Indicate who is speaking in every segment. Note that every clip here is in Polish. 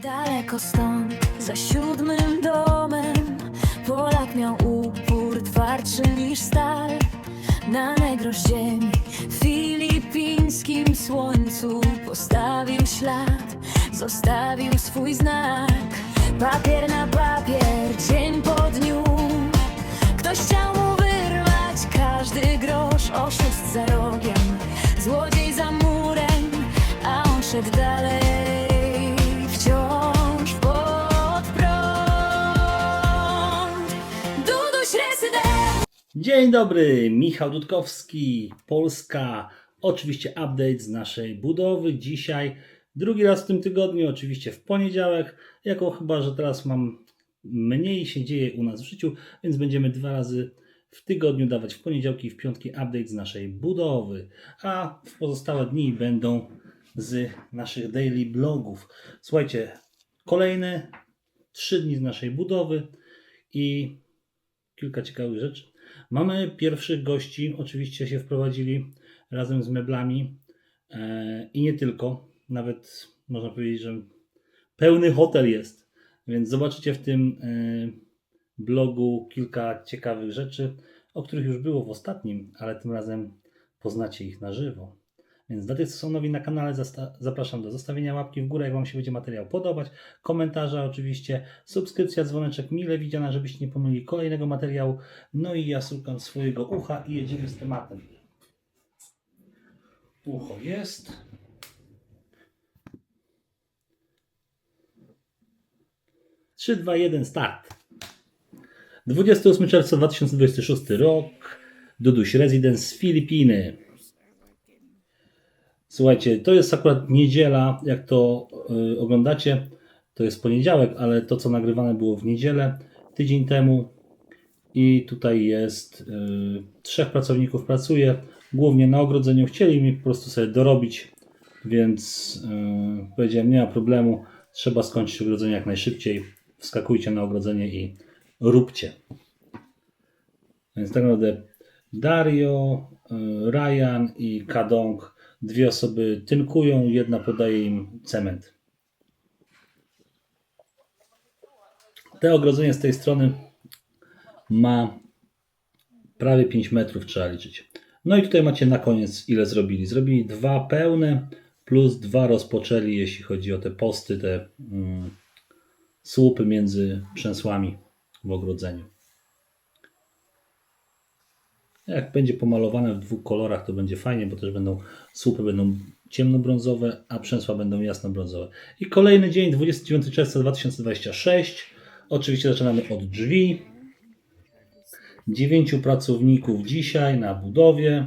Speaker 1: Daleko stąd, za 7 domem, Polak miał upór twardszy niż stal. Na negros ziemi, w filipińskim słońcu postawił ślad, zostawił swój znak. Papier na papier, dzień po dniu, ktoś chciał mu wyrwać każdy grosz. Oszust za rogiem, złodziej za murem, a on szedł dalej, wciąż pod prąd. Duduś rezydent.
Speaker 2: Dzień dobry, Michał Dudkowski, Polska. Oczywiście update z naszej budowy. Dzisiaj drugi raz w tym tygodniu, oczywiście w poniedziałek. Jako chyba, że teraz mniej się dzieje u nas w życiu, więc będziemy 2 razy w tygodniu dawać w poniedziałki i w piątki update z naszej budowy. A w pozostałe dni będą z naszych daily blogów. Słuchajcie, kolejne 3 dni z naszej budowy i kilka ciekawych rzeczy. Mamy pierwszych gości, oczywiście się wprowadzili razem z meblami i nie tylko, nawet można powiedzieć, że pełny hotel jest, więc zobaczycie w tym blogu kilka ciekawych rzeczy, o których już było w ostatnim, ale tym razem poznacie ich na żywo. Więc dla tych, co są nowi na kanale, zapraszam do zostawienia łapki w górę, jak Wam się będzie materiał podobać, komentarza oczywiście, subskrypcja, dzwoneczek mile widziana, żebyście nie pomylili kolejnego materiału. No i ja szukam swojego ucha i jedziemy z tematem. Ucho jest. Trzy, 2, 1, start. 28 czerwca 2026 rok. Duduś Residence, Filipiny. Słuchajcie, to jest akurat niedziela, jak to oglądacie, to jest poniedziałek, ale to co nagrywane było w niedzielę, tydzień temu i tutaj jest 3 pracowników pracuje, głównie na ogrodzeniu, chcieli mi po prostu sobie dorobić, więc powiedziałem, nie ma problemu, trzeba skończyć ogrodzenie jak najszybciej, wskakujcie na ogrodzenie i róbcie. Więc tak naprawdę Dario, Ryan i Kadong, 2 osoby tynkują, jedna podaje im cement. Te ogrodzenie z tej strony ma prawie 5 metrów, trzeba liczyć. No i tutaj macie na koniec ile zrobili. Zrobili 2 pełne plus 2 rozpoczęli, jeśli chodzi o te posty, te słupy między przęsłami w ogrodzeniu. Jak będzie pomalowane w 2 kolorach, to będzie fajnie, bo też słupy będą ciemnobrązowe, a przęsła będą jasnobrązowe. I kolejny dzień, 29 czerwca 2026. Oczywiście zaczynamy od drzwi. 9 pracowników dzisiaj na budowie.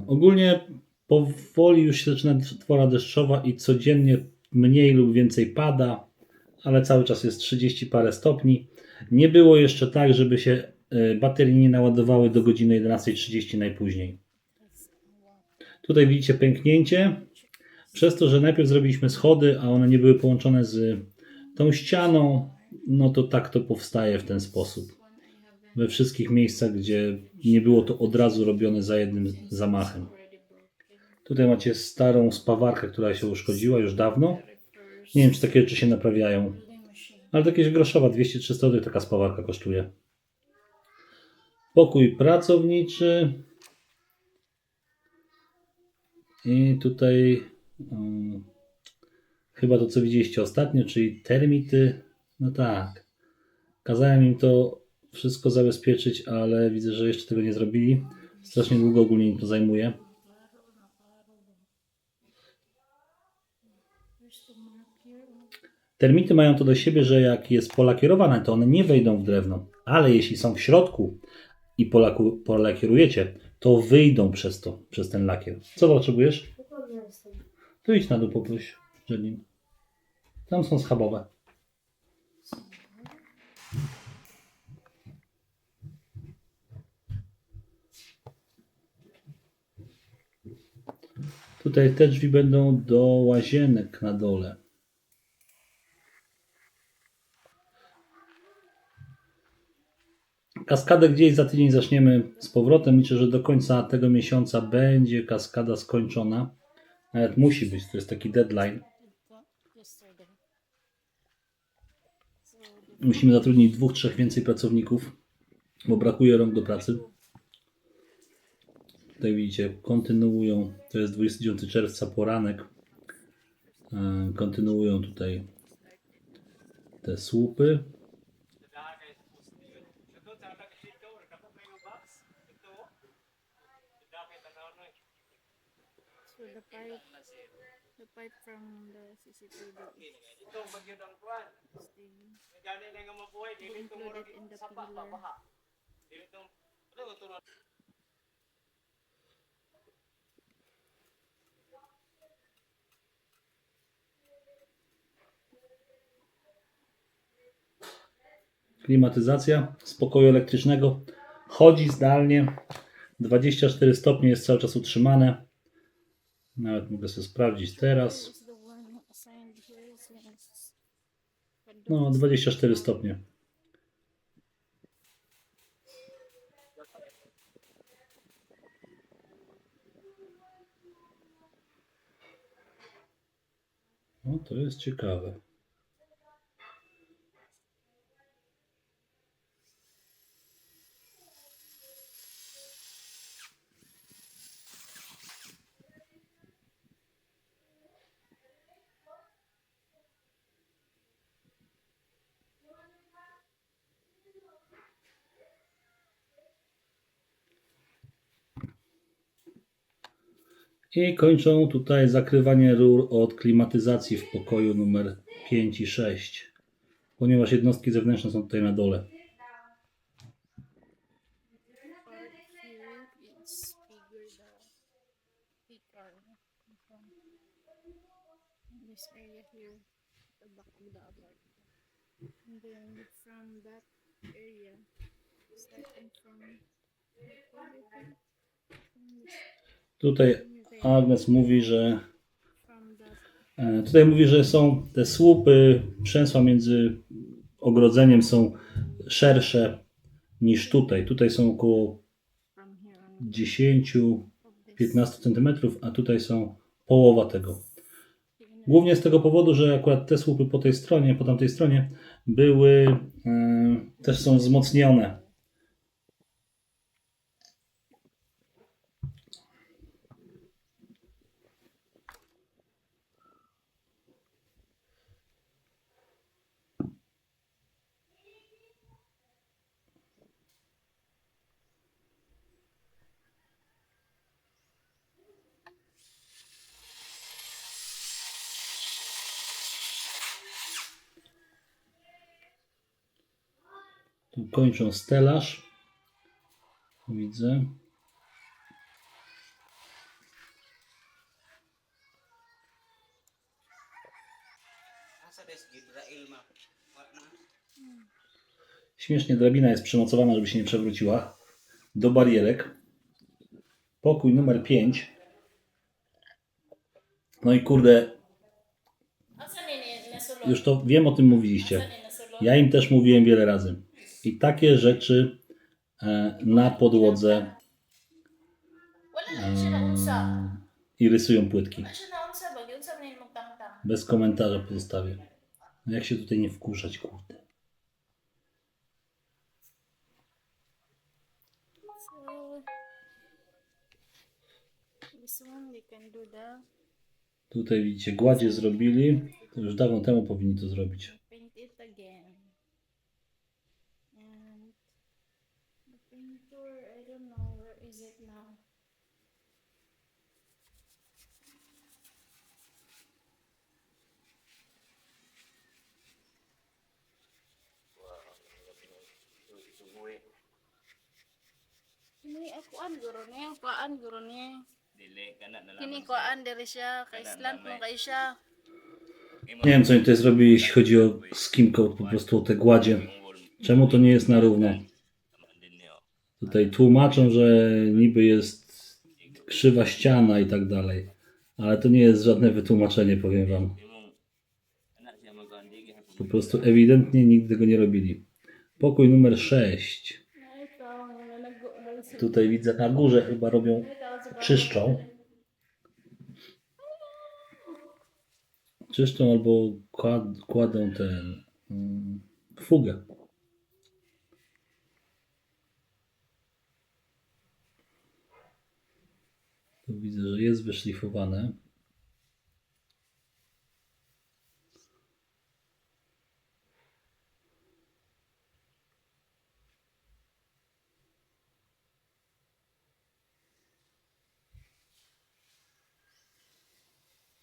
Speaker 2: Ogólnie powoli już się zaczyna pora deszczowa i codziennie mniej lub więcej pada, ale cały czas jest 30 parę stopni. Nie było jeszcze tak, żeby się baterie nie naładowały do godziny 11:30 najpóźniej. Tutaj widzicie pęknięcie. Przez to, że najpierw zrobiliśmy schody, a one nie były połączone z tą ścianą, no to tak to powstaje w ten sposób. We wszystkich miejscach, gdzie nie było to od razu robione za jednym zamachem. Tutaj macie starą spawarkę, która się uszkodziła już dawno. Nie wiem, czy takie rzeczy się naprawiają. Ale to jakieś groszowa, 200-300 zł taka spawarka kosztuje. Pokój pracowniczy. I tutaj chyba to, co widzieliście ostatnio, czyli termity. No tak. Kazałem im to wszystko zabezpieczyć, ale widzę, że jeszcze tego nie zrobili. Strasznie długo ogólnie im to zajmuje. Termity mają to do siebie, że jak jest polakierowane, to one nie wejdą w drewno, ale jeśli są w środku i polakierujecie, to wyjdą przez ten lakier. Co potrzebujesz? Tu idź na dół, poproś Jenin. Tam są schabowe. Tutaj te drzwi będą do łazienek na dole. Kaskadę gdzieś za tydzień zaczniemy z powrotem. Liczę, że do końca tego miesiąca będzie kaskada skończona. Nawet musi być, to jest taki deadline. Musimy zatrudnić 2-3 więcej pracowników, bo brakuje rąk do pracy. Tutaj widzicie, kontynuują, to jest 29 czerwca, poranek. Kontynuują tutaj te słupy.
Speaker 3: So the pipe from the CCTV is staying included in the pillar.
Speaker 2: Klimatyzacja z pokoju elektrycznego chodzi zdalnie. 24 stopnie jest cały czas utrzymane. Nawet mogę sobie sprawdzić teraz.
Speaker 3: Is the one assigned here since
Speaker 2: No, 24 stopnie. No, to jest ciekawe. I kończą tutaj zakrywanie rur od klimatyzacji w pokoju numer 5 i 6, ponieważ jednostki zewnętrzne są tutaj na dole.
Speaker 3: part here is bigger the peaker from this area here, the back of the apartment. And then from that area, starting from
Speaker 2: Tutaj Agnes mówi, że
Speaker 3: from that
Speaker 2: tutaj mówi, że są te słupy, przęsła między ogrodzeniem są szersze niż tutaj. Tutaj są około
Speaker 3: from here on
Speaker 2: 10-15 cm, a tutaj są połowa tego. Głównie z tego powodu, że akurat te słupy po tej stronie, po tamtej stronie były, też są wzmocnione. Tu kończą stelaż. Widzę. Śmiesznie drabina jest przymocowana, żeby się nie przewróciła. Do barierek. Pokój numer 5. No i kurde, już to wiem, o tym mówiliście. Ja im też mówiłem wiele razy. I takie rzeczy na podłodze i rysują płytki. Bez komentarza pozostawię. Jak się tutaj nie wkurzać, kurde.
Speaker 3: so this one we can do the
Speaker 2: Tutaj widzicie, gładzie zrobili. To już dawno temu powinni to zrobić.
Speaker 3: paint it again. And the painter, I don't know where is it now. Ini akuan guro niya, kuan guro niya.
Speaker 4: Dili kana na lang.
Speaker 3: Kini kuan diri siya, kay slant mo kay siya.
Speaker 2: Nie wiem, co oni tutaj zrobili, jeśli chodzi o skim coat, po prostu o te gładzie. Czemu to nie jest na równo? Tutaj tłumaczą, że niby jest krzywa ściana i tak dalej. Ale to nie jest żadne wytłumaczenie, powiem wam.
Speaker 4: Anak siya magandi
Speaker 2: Po prostu ewidentnie nigdy tego nie robili. Pokój numer 6.
Speaker 3: Ay,
Speaker 2: Tutaj widzę na górze chyba robią, czyszczą. Czyszczą albo kładą ten fugę. Tu widzę, że jest wyszlifowane.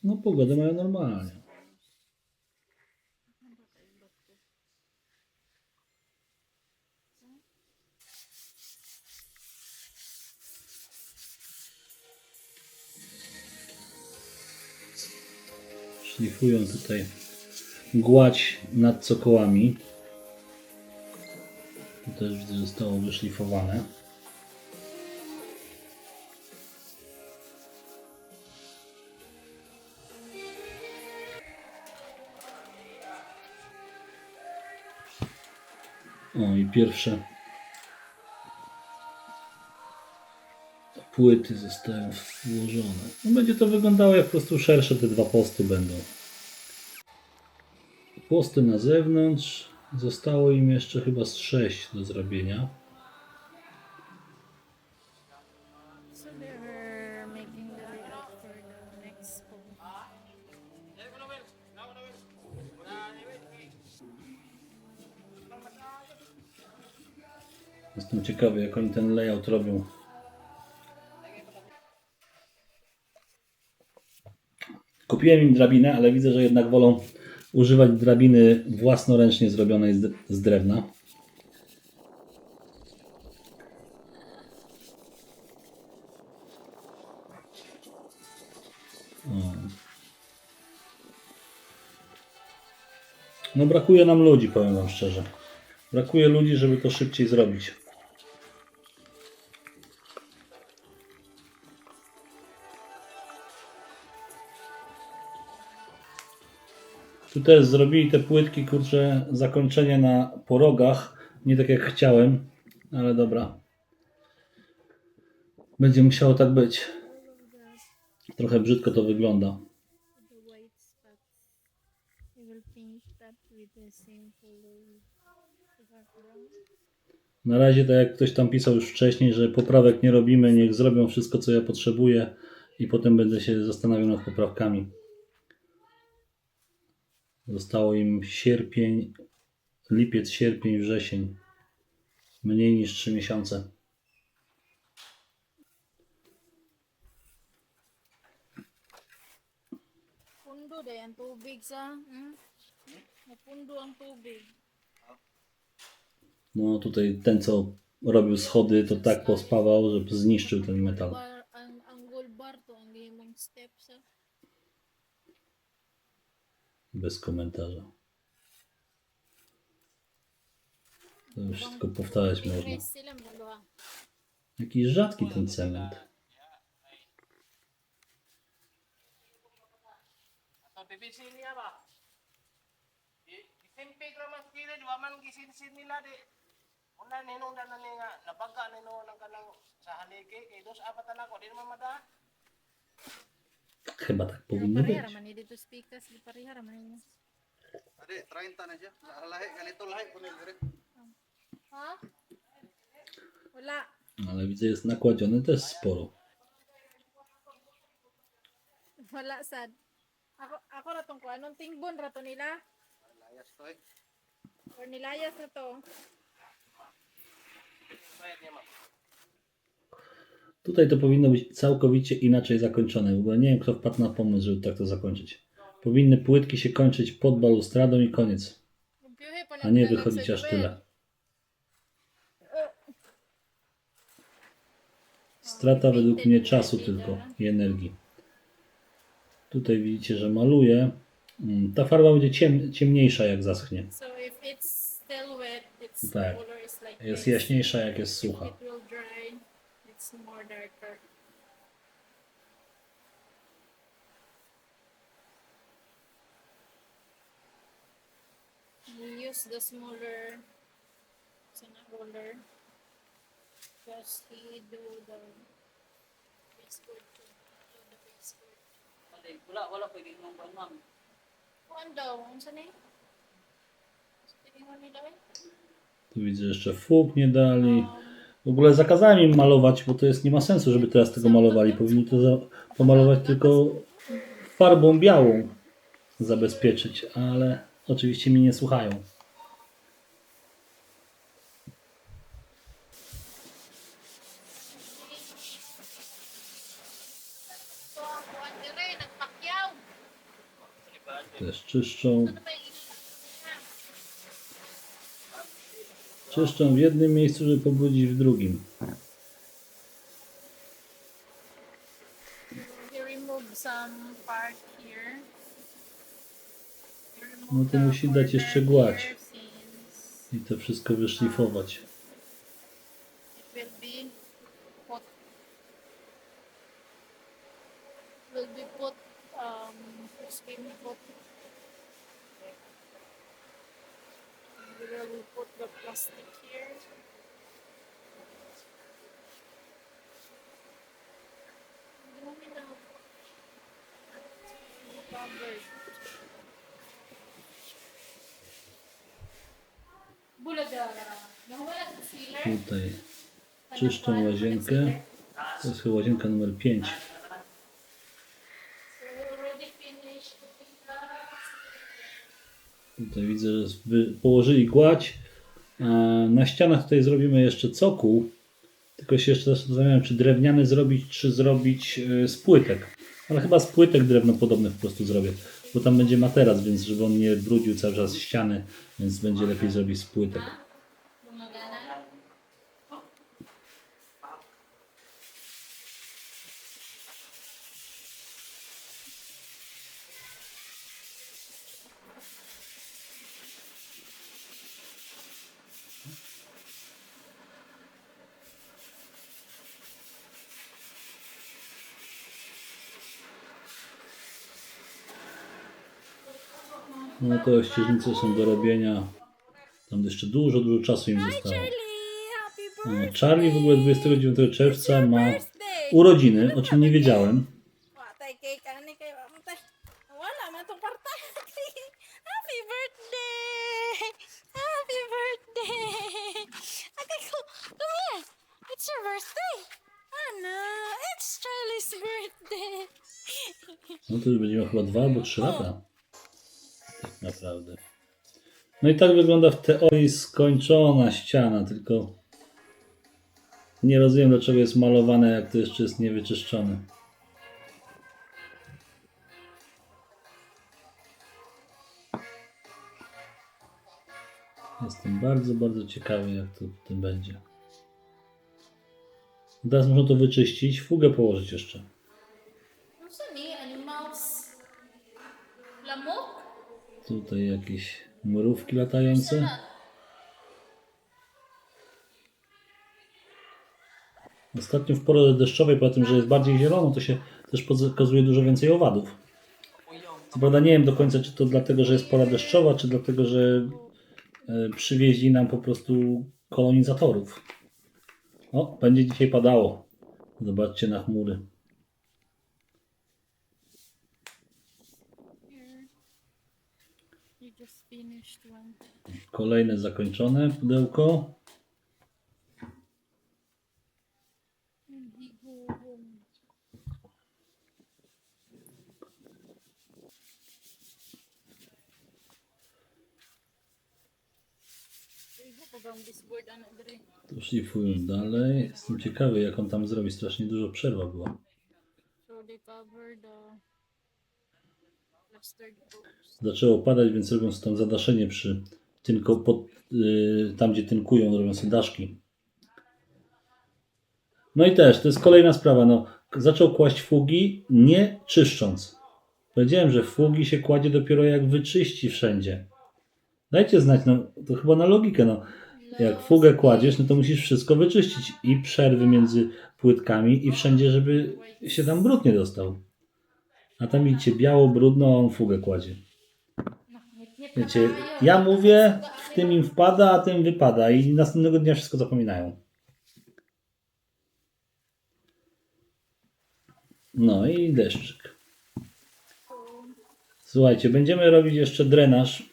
Speaker 2: No pogodę mają normalnie. Szlifują tutaj gładź nad cokołami. Tu też widzę, że zostało wyszlifowane. O, i pierwsze płyty zostają włożone. No, będzie to wyglądało jak po prostu szersze te dwa posty będą. Posty na zewnątrz. Zostało im jeszcze chyba z 6 do zrobienia.
Speaker 3: So they're making the layout for the next home.
Speaker 2: Jestem ciekawy, jak oni ten layout robią. Kupiłem im drabinę, ale widzę, że jednak wolą używać drabiny własnoręcznie zrobionej z drewna. O. No brakuje nam ludzi, powiem wam szczerze. Brakuje ludzi, żeby to szybciej zrobić. Tu też zrobili te płytki, kurczę, zakończenie na porogach. Nie tak jak chciałem, ale dobra. Będzie musiało tak być. Trochę brzydko to wygląda.
Speaker 3: The white spots. We will paint that with the same color background.
Speaker 2: Na razie, tak jak ktoś tam pisał już wcześniej, że poprawek nie robimy, niech zrobią wszystko, co ja potrzebuję i potem będę się zastanawiał nad poprawkami. Zostało im sierpień, lipiec, sierpień, wrzesień. Mniej niż 3 miesiące.
Speaker 3: Pundo din ang tubig sa. Napundo ang tubig.
Speaker 2: No tutaj ten, co robił schody, to tak pospawał, że zniszczył ten metal.
Speaker 3: Ang gold bar to ang limang steps.
Speaker 2: Bez komentarza. To już tylko powtarzać można.
Speaker 3: Increase sila mga.
Speaker 2: Jakiś rzadki ten cement.
Speaker 5: PVC niya ba? Isimpig raman kila di man gisinsin nila di. Una ninunda na ni nga nabaga nino ng kanang sa haligi kay dos apat na ko di naman mada.
Speaker 2: Chyba tak powinno być.
Speaker 3: Parehara man dito speakers di parehara man niya.
Speaker 6: Ade, 30 na siya. Lahi, ganito lahi po nila.
Speaker 3: Ha? Wala.
Speaker 2: Ale widzę, jest nakładzione też sporo.
Speaker 3: Wala sad. Ako na tong kuan anong tingbon ra to nila?
Speaker 6: Layas to eh.
Speaker 3: Or nilayas na to.
Speaker 5: Bayad niya ma'am.
Speaker 2: Tutaj to powinno być całkowicie inaczej zakończone. W ogóle nie wiem, kto wpadł na pomysł, żeby tak to zakończyć. Powinny płytki się kończyć pod balustradą i koniec.
Speaker 3: Yung piuhi pa
Speaker 2: A nie wychodzić aż tyle. Strata według mnie czasu tylko i energii. Tutaj widzicie, że maluję. Ta farba będzie ciemniejsza jak zaschnie.
Speaker 3: So if it's still wet, its
Speaker 2: Tak.
Speaker 3: color is like
Speaker 2: Jest
Speaker 3: this.
Speaker 2: jaśniejsza jak jest
Speaker 3: If
Speaker 2: sucha.
Speaker 3: it will dry, it's more darker. We use the smaller roller Just he do the base coat. Do the base coat.
Speaker 7: Wala pwede mong buwan, ma'am.
Speaker 3: Kuan daw, unsa ni? Tingnan nila eh.
Speaker 2: Tu widzę, jeszcze fug nie dali. W ogóle zakazałem im malować, bo to jest, nie ma sensu, żeby teraz tego malowali. Powinni to pomalować tylko farbą białą, zabezpieczyć, ale oczywiście mi nie słuchają.
Speaker 3: So, ang kuan dire nagpakyaw.
Speaker 2: Też czyszczą.
Speaker 3: Ano ba yung
Speaker 2: Czyszczą w jednym miejscu, żeby pobrudzić w drugim.
Speaker 3: you remove some part here. You remove
Speaker 2: No to
Speaker 3: the
Speaker 2: musi dać jeszcze
Speaker 3: border
Speaker 2: gładź.
Speaker 3: here since
Speaker 2: I to wszystko wyszlifować.
Speaker 3: it will be put skin put. We will put the plastic here. Covered. Bulaga. Nawala sa sealer.
Speaker 2: Tutaj czyszczą łazienkę. To jest chyba łazienka numer 5.
Speaker 3: So we already finished putting the
Speaker 2: Tutaj widzę, że położyli gładź. Na ścianach tutaj zrobimy jeszcze cokół. Tylko się jeszcze zastanawiałem, czy drewniany zrobić, czy zrobić z płytek. Ale chyba z płytek drewnopodobnych po prostu zrobię. Bo tam będzie materac, więc żeby on nie brudził cały czas ściany, więc będzie lepiej zrobić z płytek.
Speaker 3: gumagana.
Speaker 2: No to ścieżnice są do robienia. Tam jeszcze dużo czasu im zostało. No, Charlie w ogóle 29 czerwca ma urodziny, o czym nie wiedziałem.
Speaker 8: Watay cake ani kay matay. Wala man tong kwarta. Happy birthday! Happy birthday! Akay ko, come here. It's your birthday. Oh no, it's Charlie's birthday.
Speaker 2: No to już będzie miał chyba 2 albo 3 lata. Tak naprawdę. No i tak wygląda w teorii skończona ściana, tylko nie rozumiem, dlaczego jest malowane, jak to jeszcze jest niewyczyszczone. Jestem bardzo, bardzo ciekawy, jak to w tym będzie. Teraz można to wyczyścić, fugę położyć jeszcze.
Speaker 3: Unsa ni? Animals? Lamok?
Speaker 2: Tutaj jakieś mrówki latające. Ostatnio w porze deszczowej, po tym, że jest bardziej zielono, to się też pokazuje dużo więcej owadów. Co prawda nie wiem do końca, czy to dlatego, że jest pora deszczowa, czy dlatego, że przywieźli nam po prostu kolonizatorów. O, będzie dzisiaj padało. Zobaczcie na chmury.
Speaker 3: Here. You just finished one.
Speaker 2: Kolejne zakończone pudełko.
Speaker 3: And he go home. This board ano diri.
Speaker 2: Tu szlifują dalej. Jestem ciekawy, jak on tam zrobi. Strasznie dużo przerwa była.
Speaker 3: So they cover the plastered post.
Speaker 2: Zaczęło padać, więc robią sobie tam zadaszenie przy tam, gdzie tynkują, robią sobie daszki. No i też, to jest kolejna sprawa. No, zaczął kłaść fugi, nie czyszcząc. Powiedziałem, że fugi się kładzie dopiero jak wyczyści wszędzie. Dajcie znać, no to chyba na logikę, no. Jak fugę kładziesz, no to musisz wszystko wyczyścić. I przerwy między płytkami i wszędzie, żeby się tam brud nie dostał. A tam widzicie, biało, brudno, a on fugę kładzie. Wiecie, ja mówię, w tym im wpada, a tym wypada i następnego dnia wszystko zapominają. No i deszczyk. Słuchajcie, będziemy robić jeszcze drenaż.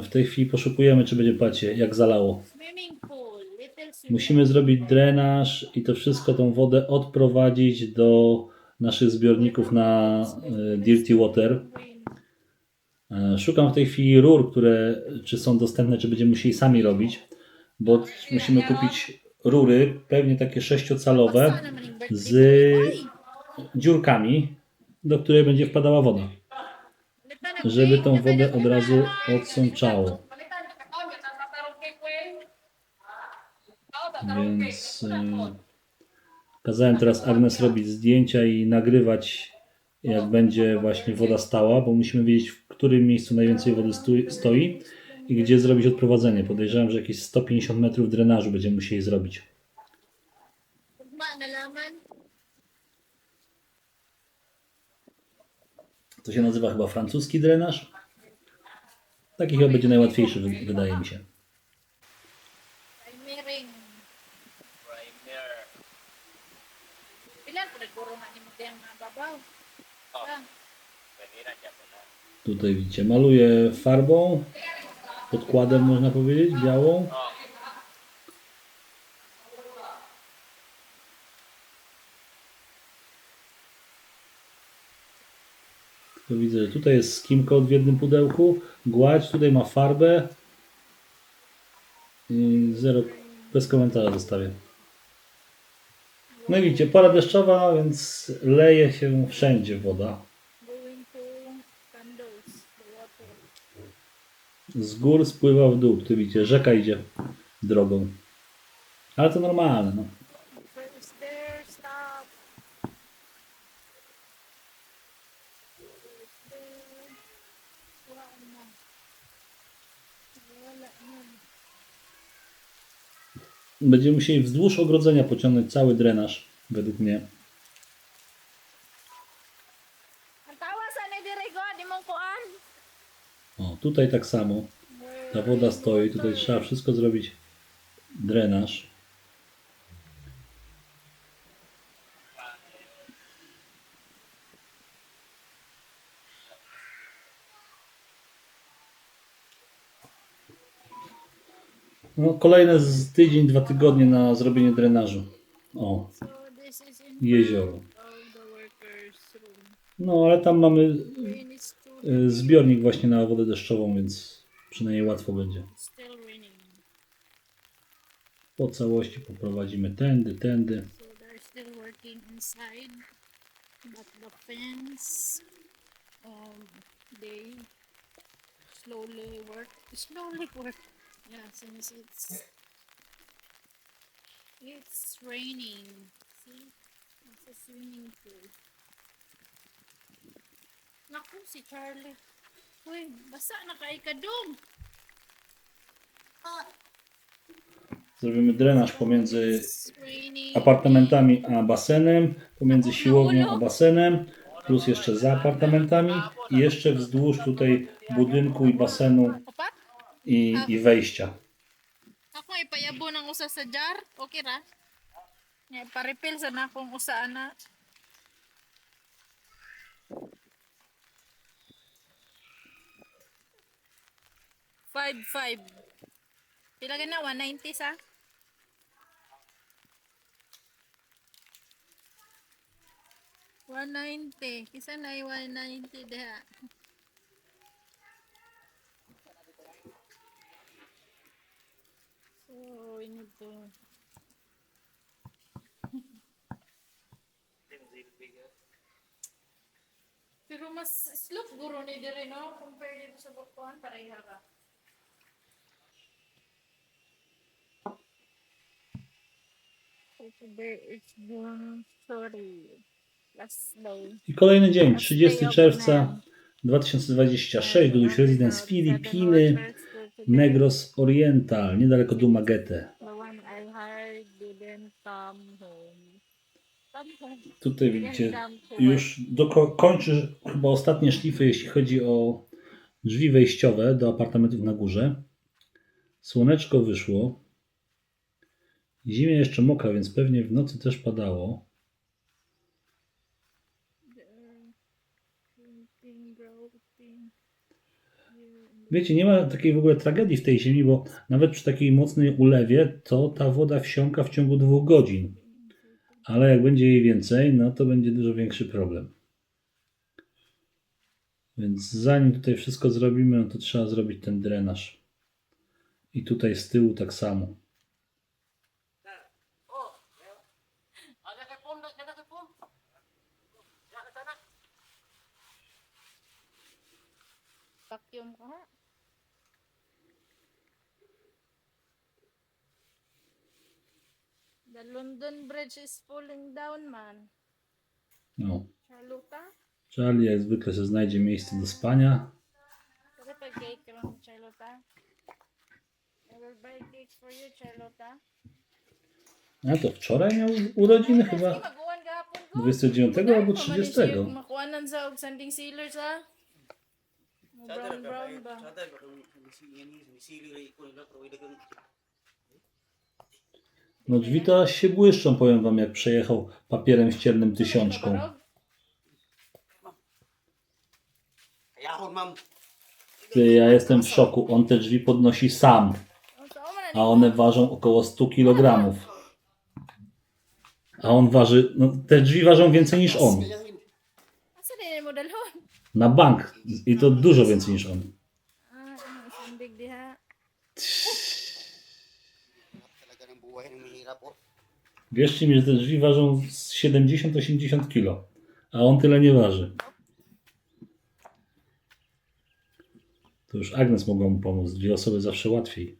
Speaker 2: W tej chwili poszukujemy, czy będzie, patrzcie, jak zalało.
Speaker 3: Swimming pool, little swimming
Speaker 2: Musimy zrobić drenaż i to wszystko, tą wodę odprowadzić do naszych zbiorników na dirty water. Szukam w tej chwili rur, które czy są dostępne, czy będziemy musieli sami robić, bo musimy kupić rury, pewnie takie 6-calowe z dziurkami, do której będzie wpadała woda, żeby tą wodę od razu odsączało. Więc kazałem teraz Agnes robić zdjęcia i nagrywać, jak będzie właśnie woda stała, bo musimy wiedzieć, w którym miejscu najwięcej wody stoi i gdzie zrobić odprowadzenie. Podejrzewam, że jakieś 150 metrów drenażu będziemy musieli zrobić. To się nazywa chyba francuski drenaż. Taki chyba będzie najłatwiejszy, wydaje mi się.
Speaker 3: primering.
Speaker 4: Primer.
Speaker 3: Ilan po nagpuro nga ni mo tiyang nababaw?
Speaker 4: Oh,
Speaker 3: Ah,
Speaker 4: pwede na dyan po na.
Speaker 2: Tutaj widzicie, maluję farbą, podkładem można powiedzieć, białą. To widzę, że tutaj jest skim coat w jednym pudełku, gładź, tutaj ma farbę i zero, bez komentarza zostawię. No i widzicie, pora deszczowa, więc leje się wszędzie woda.
Speaker 3: going to candles, the water.
Speaker 2: Z gór spływa w dół, tu widzicie, rzeka idzie drogą. Ale to normalne, no.
Speaker 3: First there, stop. First there. Wala na. Wala na.
Speaker 2: Będziemy musieli wzdłuż ogrodzenia pociągnąć cały drenaż, według mnie.
Speaker 3: Ang tawa sa ni diri ko, di mong kuan.
Speaker 2: O, tutaj tak samo. Ta woda stoi, tutaj trzeba wszystko zrobić drenaż. No, kolejne z tydzień, 2 tygodnie na zrobienie drenażu. O,
Speaker 3: So this is in
Speaker 2: jezioro.
Speaker 3: front of the workers' room.
Speaker 2: No, ale tam mamy
Speaker 3: Rain is too
Speaker 2: zbiornik właśnie na wodę deszczową, więc przynajmniej łatwo będzie.
Speaker 3: still raining.
Speaker 2: Po całości poprowadzimy tędy.
Speaker 3: So they're still working inside. But the fence, they slowly work. Yeah, since it's raining. See, it's a swimming pool. Naku, si Charlie. Uy, basa na kay kadum.
Speaker 2: Zrobimy drenaż pomiędzy
Speaker 3: It's raining.
Speaker 2: apartamentami a basenem, pomiędzy siłownią a basenem, plus jeszcze za apartamentami i jeszcze wzdłuż tutaj budynku i basenu
Speaker 3: Opat?
Speaker 2: i wejścia.
Speaker 3: Ako ipayabo ng usa sa jar. Okay ra? Nga ipa-refill sa na akong usa ana. $5.5. Pila ka na? 190 sa? $190. Kisa na 190 diha. So, we need to... Pero mas slope guro ni dire no compare dito sa Bukuan pareha ra. There is one sorry. Last day.
Speaker 2: I kolejny dzień, 30 czerwca 2026, Duduś Residence Filipiny, Negros Oriental, niedaleko Dumaguete.
Speaker 3: The one I hired didn't come home. Come home.
Speaker 2: Tutaj widzicie, już kończy chyba ostatnie szlify, jeśli chodzi o drzwi wejściowe do apartamentów na górze. Słoneczko wyszło. Ziemia jeszcze mokra, więc pewnie w nocy też padało. Wiecie, nie ma takiej w ogóle tragedii w tej ziemi, bo nawet przy takiej mocnej ulewie to ta woda wsiąka w ciągu 2 godzin. Ale jak będzie jej więcej, no to będzie dużo większy problem. Więc zanim tutaj wszystko zrobimy, no to trzeba zrobić ten drenaż. I tutaj z tyłu tak samo.
Speaker 5: Ada kay pom, ada kay pom. Ya ka sana.
Speaker 3: Vacuum ko ha. The London Bridge is falling down, man.
Speaker 2: No.
Speaker 3: Charlotta?
Speaker 2: Charlie jak zwykle sobie znajdzie miejsce do spania.
Speaker 3: Kasi pag cake ka lang, Charlotta. I will buy cakes for you, Charlotta.
Speaker 2: A to wczoraj miał urodziny chyba
Speaker 3: Maguwan gahapon ko.
Speaker 2: 29 albo 30.
Speaker 3: Makuhanan sa og sanding sailors ha. Brown brown ba?
Speaker 2: No drzwi to aż się błyszczą, powiem wam, jak przejechał papierem ściernym 1000.
Speaker 6: Ayahon, ma'am.
Speaker 2: Ty, ja jestem w szoku. On te drzwi podnosi sam, a one ważą około 100 kg. A on waży, no te drzwi ważą więcej niż on.
Speaker 3: Asa din mo dalhon?
Speaker 2: Na bank. I to dużo więcej niż on.
Speaker 3: Sandig diha.
Speaker 6: Talaga ng buhay ng mahirap, oh.
Speaker 2: Wierzcie mi, że te drzwi ważą z 70-80 kg, a on tyle nie waży. To już Agnes mogła mu pomóc. 2 osoby zawsze łatwiej.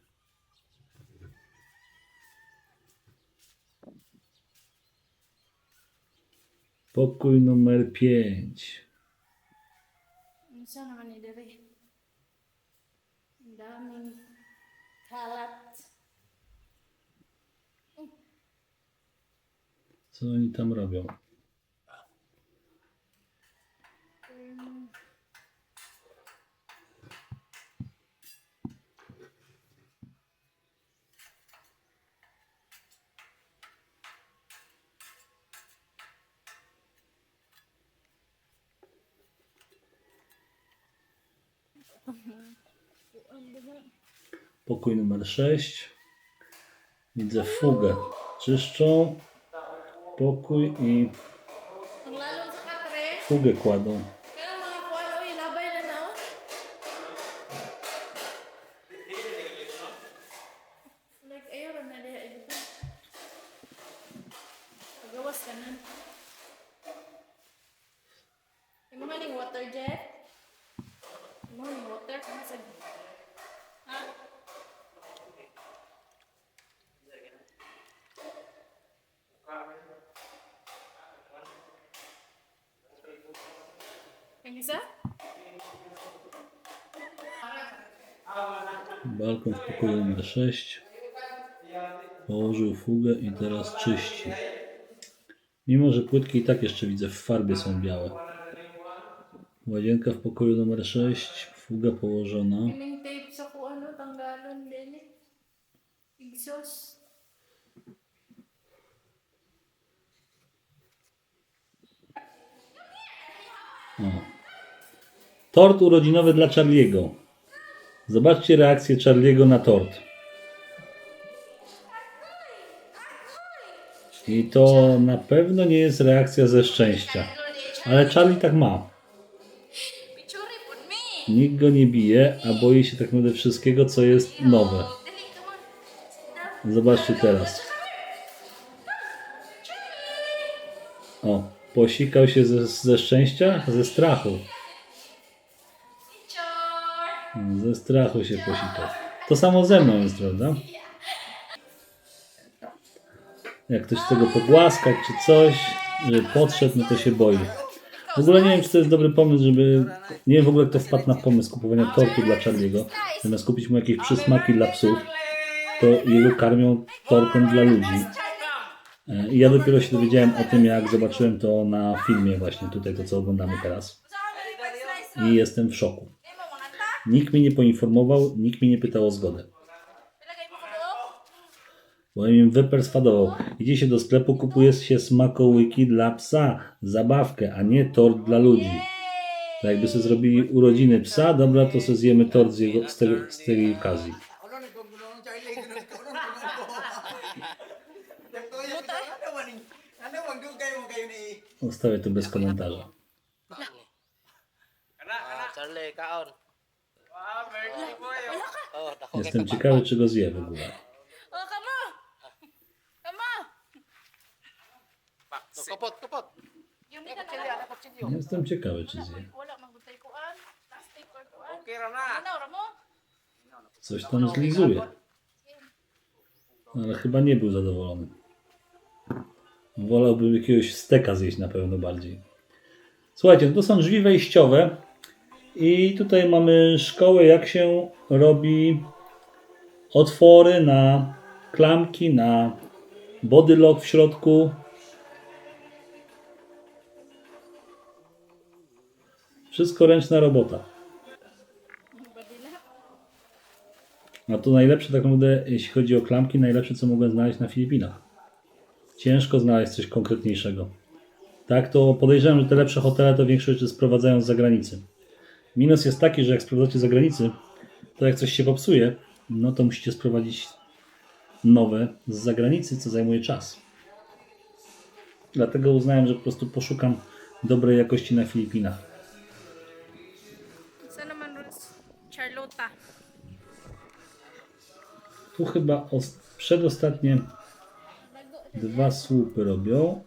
Speaker 2: Pokój numer 5.
Speaker 3: Unsa naman ni diri? Ang daming kalat.
Speaker 2: Co oni tam robią? Pokój numer 6. Widzę fugę. Czyszczą pokój i
Speaker 3: Ang lalo sa katre.
Speaker 2: fugę kładą.
Speaker 3: Kaya mga kuwan, oy, labay na na. Like, ayun na diha ito. Pagawas ka na. Imo nga ning water jet? Imo ning water? Kaya sa... Ha? Yang isa?
Speaker 2: Balkon w pokoju numer 6. Położył fugę i teraz czyści. Mimo, że płytki i tak jeszcze widzę w farbie są białe. Łazienka w pokoju numer 6. Fuga położona.
Speaker 3: Kining tape sa kung ano, tanggalon din eh. Exhaust.
Speaker 2: O. Tort urodzinowy dla Charliego. Zobaczcie reakcję Charliego na tort. I to na pewno nie jest reakcja ze szczęścia. Ale Charlie tak ma.
Speaker 8: Picture po me.
Speaker 2: Nikt go nie bije, a boi się tak naprawdę wszystkiego, co jest nowe.
Speaker 8: Dali, come on.
Speaker 2: Zobaczcie teraz. O, posikał się ze szczęścia? Ze strachu.
Speaker 8: Picture.
Speaker 2: Ze strachu się posikał. To samo ze mną jest, prawda? Jak ktoś chce go pogłaskać czy coś, żeby podszedł, no to się boi. W ogóle nie wiem, czy to jest dobry pomysł, żeby... Nie wiem w ogóle, kto wpadł na pomysł kupowania tortu dla Charliego. Zamiast kupić mu jakieś przysmaki dla psów, to jego karmią tortem dla ludzi. I ja dopiero się dowiedziałem o tym, jak zobaczyłem to na filmie właśnie, tutaj to, co oglądamy teraz. I jestem w szoku. Nikt mnie nie poinformował, nikt mnie nie pytał o zgodę.
Speaker 8: Ilagay mo ko doon.
Speaker 2: Bo im wyperswadował. Idzie się do sklepu, kupuje się smakołyki dla psa, zabawkę, a nie tort dla ludzi. Tak jakby sobie zrobili urodziny psa, dobra, to sobie zjemy tort z tej okazji. Zostawię to bez komentarza.
Speaker 4: Charlie, kaon. Oh, dako
Speaker 2: Jestem ciekawy, czy go zje w ogóle.
Speaker 8: Oh, kamu! Kamu!
Speaker 5: Kapot, kapot.
Speaker 8: Yung ka
Speaker 5: Kutsilyo,
Speaker 8: na.
Speaker 5: kutsilyo.
Speaker 2: Jestem ciekawy, czy zje.
Speaker 8: Wala, magutay kuan. Plastic or kuan.
Speaker 5: Okay ra na.
Speaker 8: Ano, Ramo?
Speaker 2: Coś tam zlizuje. Ale chyba nie był zadowolony. Wolałbym jakiegoś steka zjeść na pewno bardziej. Słuchajcie, to są drzwi wejściowe. I tutaj mamy szkołę, jak się robi otwory na klamki, na body lock w środku. Wszystko ręczna robota. A to najlepsze, tak naprawdę, jeśli chodzi o klamki, najlepsze, co mogłem znaleźć na Filipinach. Ciężko znaleźć coś konkretniejszego. Tak, to podejrzewam, że te lepsze hotele to większość rzeczy sprowadzają z zagranicy. Minus jest taki, że jak sprowadzacie z zagranicy, to jak coś się popsuje, no to musicie sprowadzić nowe z zagranicy, co zajmuje czas. Dlatego uznałem, że po prostu poszukam dobrej jakości na Filipinach.
Speaker 8: Saan naman Charlotta?
Speaker 2: Tu chyba przedostatnie 2 słupy robią.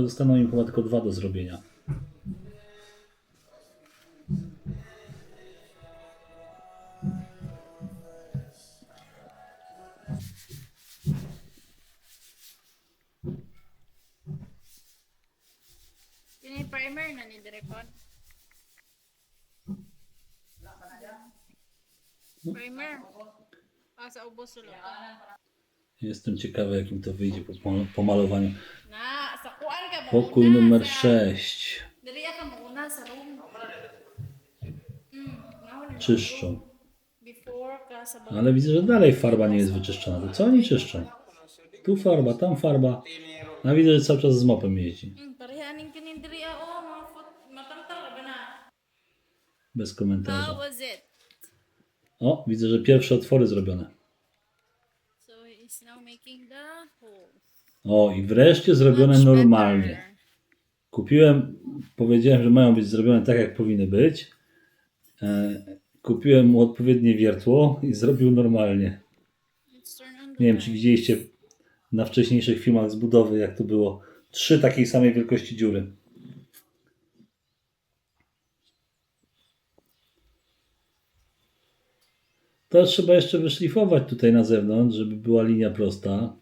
Speaker 2: Zostaną im chyba tylko 2 do zrobienia.
Speaker 8: Yun yung primer na ni Direkon. Primer. Sa ubos ulo.
Speaker 2: Jestem ciekawy, jakim to wyjdzie po malowaniu.
Speaker 8: Na, sa kuan ka ba?
Speaker 2: Pokój numer 6.
Speaker 8: Diri ka mauna sa room.
Speaker 2: Czyszczą.
Speaker 8: Before ka sa bahay.
Speaker 2: Ale widzę, że dalej farba nie jest wyczyszczona. To co oni czyszczą? Tu farba, tam farba. A widzę, że cały czas z mopem jeździ.
Speaker 8: Parehanin ka ni diri ako. Matamtar ba na?
Speaker 2: Bez
Speaker 8: How
Speaker 2: komentarza.
Speaker 8: was it?
Speaker 2: O, widzę, że pierwsze otwory zrobione.
Speaker 8: So he's now making the hole.
Speaker 2: O, i wreszcie zrobione normalnie. Powiedziałem, że mają być zrobione tak, jak powinny być. Kupiłem mu odpowiednie wiertło i zrobił normalnie.
Speaker 8: Let's turn on
Speaker 2: Nie wiem, czy widzieliście na wcześniejszych filmach z budowy, jak to było. 3 takiej samej wielkości dziury. To trzeba jeszcze wyszlifować tutaj na zewnątrz, żeby była linia prosta.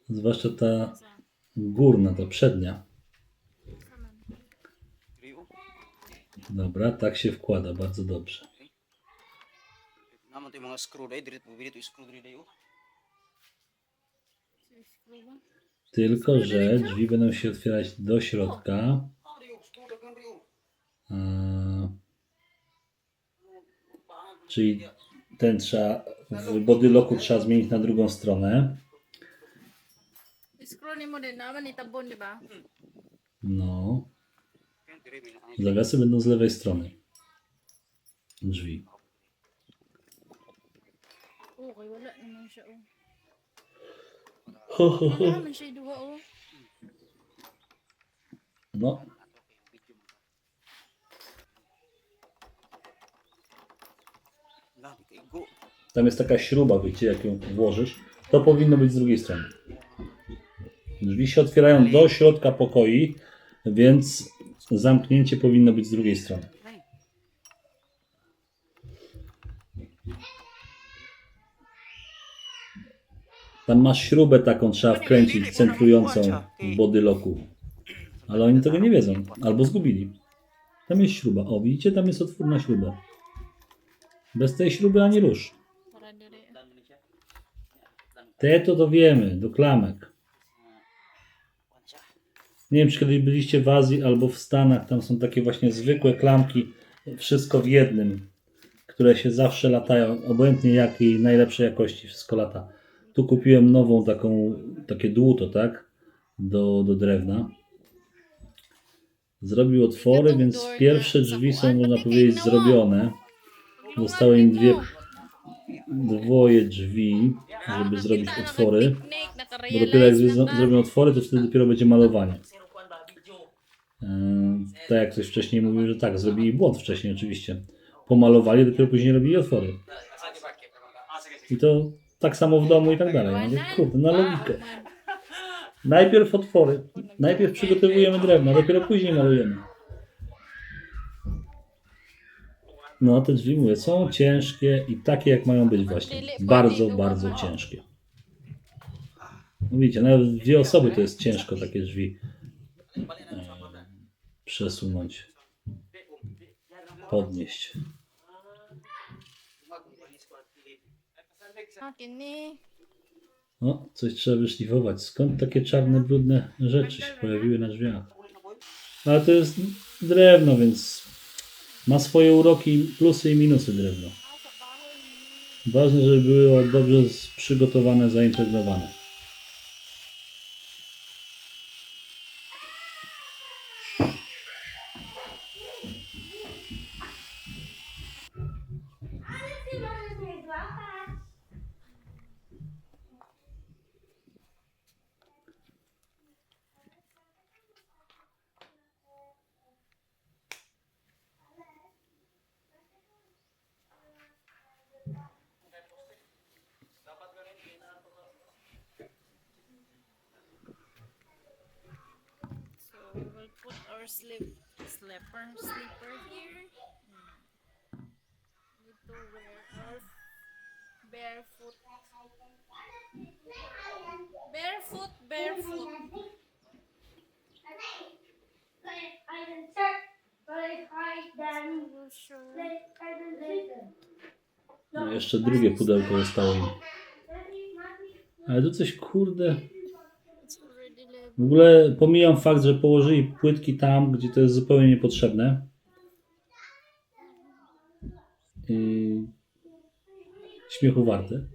Speaker 2: Zwłaszcza ta górna, ta przednia. Dobra, tak się wkłada, bardzo dobrze.
Speaker 6: Naman to yung mga screw dahil, dito yung screw dito.
Speaker 2: Tylko że drzwi będą się otwierać do środka. Czyli ten trzeba, w body locku trzeba zmienić na drugą stronę.
Speaker 8: Scroll ni mo din naman itabon, di ba?
Speaker 2: No. Zawiasy będą z lewej strony. Drzwi.
Speaker 8: Okay, wala naman siya, oh.
Speaker 2: Ho, ho,
Speaker 8: Wala
Speaker 2: ho.
Speaker 8: naman siya, duha, oh.
Speaker 2: No. Tam jest taka śruba, wiecie, jak ją włożysz. To powinno być z drugiej strony. Drzwi się otwierają do środka pokoi, więc zamknięcie powinno być z drugiej strony. Tam masz śrubę taką, trzeba wkręcić centrującą w body locku. Ale oni tego nie wiedzą. Albo zgubili. Tam jest śruba. O, widzicie? Tam jest otwór na śrubę. Bez tej śruby ani rusz.
Speaker 8: Para diri.
Speaker 2: Te to wiemy, do klamek. Nie wiem, czy kiedyś byliście w Azji albo w Stanach. Tam są takie właśnie zwykłe klamki. Wszystko w jednym. Które się zawsze latają. Obojętnie jakiej najlepszej jakości. Wszystko lata. Tu kupiłem nową takie dłuto, tak? Do drewna. Zrobił otwory, więc pierwsze drzwi są, można powiedzieć, zrobione. Zostało im dwoje drzwi, żeby zrobić otwory. Bo dopiero jak zrobią otwory, to wtedy dopiero będzie malowanie. Tak jak ktoś wcześniej mówił, że tak, zrobili błąd wcześniej oczywiście. Pomalowali, dopiero później robili otwory. I to tak samo w domu i tak dalej. No, kurde, na logikę. Najpierw otwory. Najpierw przygotowujemy drewno, dopiero później malujemy. No te drzwi, mówię, są ciężkie i takie jak mają być właśnie. Bardzo, bardzo ciężkie. No widzicie, nawet 2 osoby to jest ciężko takie drzwi przesunąć, podnieść.
Speaker 8: Akin ni.
Speaker 2: No, coś trzeba wyszlifować. Skąd takie czarne, brudne rzeczy się pojawiły na drzwiach? Ale to jest drewno, więc ma swoje uroki, plusy i minusy drewno. Ważne, żeby było dobrze przygotowane, zaimpregnowane.
Speaker 8: So we will put our slipper here. We need to wear our barefoot. Barefoot.
Speaker 2: No, jeszcze drugie pudełko zostało im. Ale to coś kurde. W ogóle pomijam fakt, że położyli płytki tam, gdzie to jest zupełnie niepotrzebne. Śmiechu warte.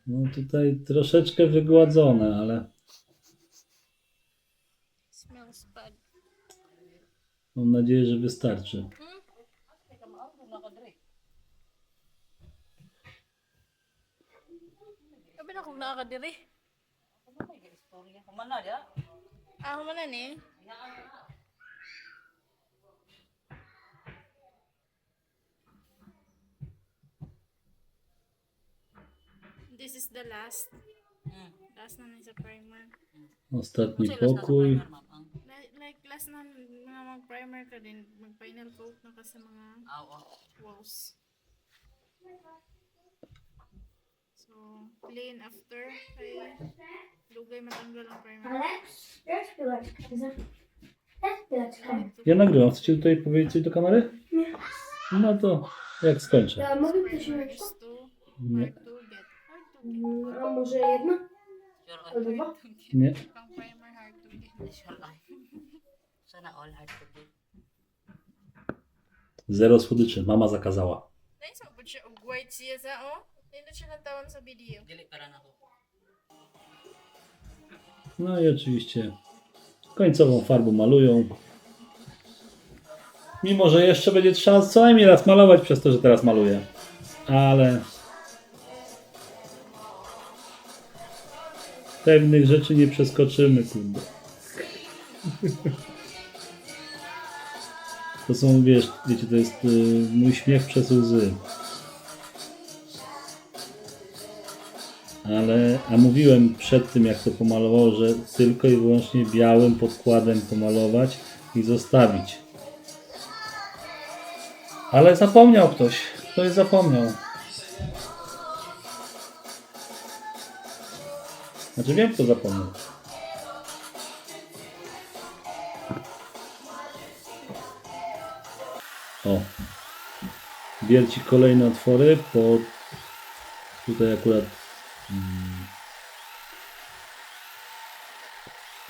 Speaker 2: No tutaj troszeczkę wygładzone, ale
Speaker 8: Smells bad.
Speaker 2: mam nadzieję, że wystarczy.
Speaker 8: Sabi na kung nakakadiri.
Speaker 7: Kumana dia.
Speaker 8: Ako man na ni. This is the last. Last na sa primer.
Speaker 2: Ostatni pokój.
Speaker 8: Like last na mga mag-primer ka din, mag-final coat na ka sa mga walls. So, clean after kay dugay matanggal ang primer.
Speaker 2: Ja nagrywam. Chcecie tutaj powiedzieć coś do kamery? Nie. No to jak skończę.
Speaker 9: Ja mogę też
Speaker 8: Primers to
Speaker 2: Nie.
Speaker 8: hard to get. Hard to get.
Speaker 9: A może jedno? Albo dwa?
Speaker 2: Nie.
Speaker 8: Pang primer hard to get.
Speaker 7: Sana all hard to do.
Speaker 2: Zero słodyczy. Mama zakazała.
Speaker 8: Dahil sa ubod siya og white siya sa hindi na siya natawan sa video.
Speaker 7: Dili para na ko.
Speaker 2: No i oczywiście końcową farbą malują. Mimo, że jeszcze będzie trzeba co najmniej raz malować przez to, że teraz maluję. Ale pewnych rzeczy nie przeskoczymy, kurde. To są, wiecie, to jest mój śmiech przez łzy. A mówiłem przed tym, jak to pomalował, że tylko i wyłącznie białym podkładem pomalować i zostawić. Ale zapomniał ktoś. Ktoś zapomniał. Znaczy wiem, kto zapomniał. O. Wierci kolejne otwory pod... Tutaj akurat